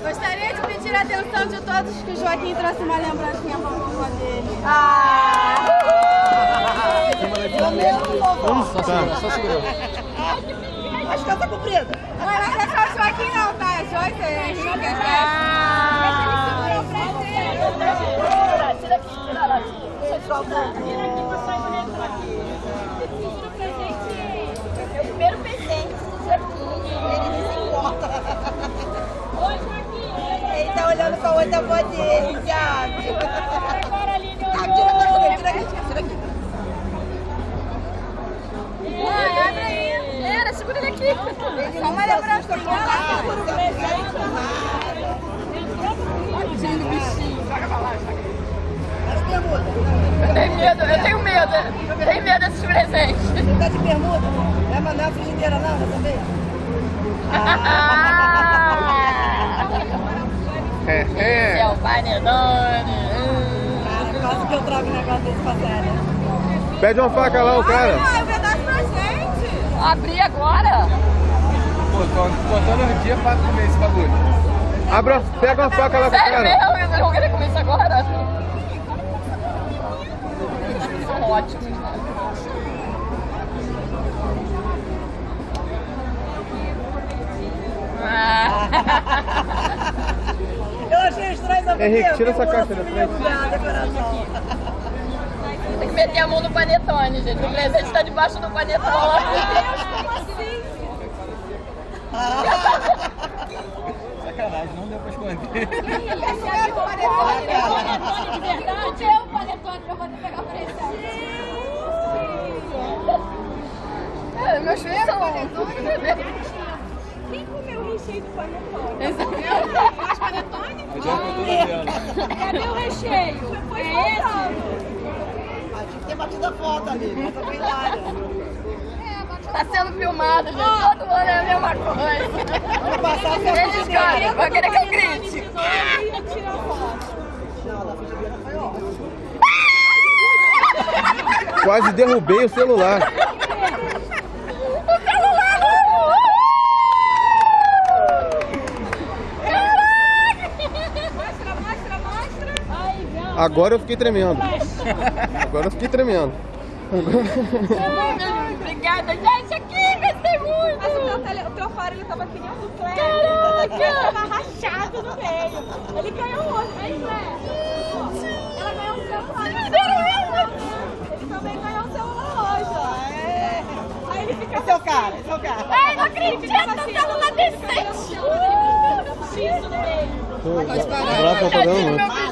Gostaria de pedir a atenção de todos que o Joaquim trouxe uma lembrancinha para a vovó dele. Só segurou. Acho que ela tá comprida. Não é só o Joaquim não, tá? É Joyce, é Henrique, é Tira aqui, tira lá. Deixa eu tirar o primeiro presente do Joaquim. Ele desenvolta. Oi, Joaquim. Ele tá olhando pra outra avó dele, sabe? Agora, Aline, Tira aqui. abre aí. Era, segura ele aqui. Só uma lembrança. Eu tenho medo desses presentes. Você tá de bermuda? Não é uma frigideira não, também? É o panetone. Cara, quase que eu trago um negócio desse pra sério. Pede uma faca lá, o cara. Ah, é um pedaço pra gente. Abrir agora? Pô, tô todo dia pra comer esse bagulho. Pega uma faca lá pro Sério cara. mesmo? Vocês vão querer comer isso agora? São ótimos. Eu achei estranho essa Henrique, tira essa caixa da frente. Decoração. Tem que meter a mão no panetone, gente. O presente tá debaixo do panetone. Sacanagem, não deu pra esconder. O panetone de verdade é o panetone pra poder pegar o presente. É, meus filhos são... Quem comeu o recheio do panetone? Mais panetone? Cadê o recheio? Foi esse? Tinha que ter batido a foto ali, mas tá bem larga. Tá sendo filmado, gente. Todo ano é a mesma coisa. Ano passado você Eles querem, vai querer que eu grite. Não, da frigideira foi ótimo. Quase derrubei o celular. Agora eu fiquei tremendo. Obrigada, gente. Aqui, gostei muito. Mas o teu aparelho tava que nem o do Cléber. Caraca. Tava rachado no meio. Ele ganhou outro, hein, Cléber? Ela ganhou um celular. Ele também ganhou um celular hoje, ó. Aí ele fica Esse é o cara. Ai, não acredito. Tá celular decente. X no meio. Agora tá pagando muito.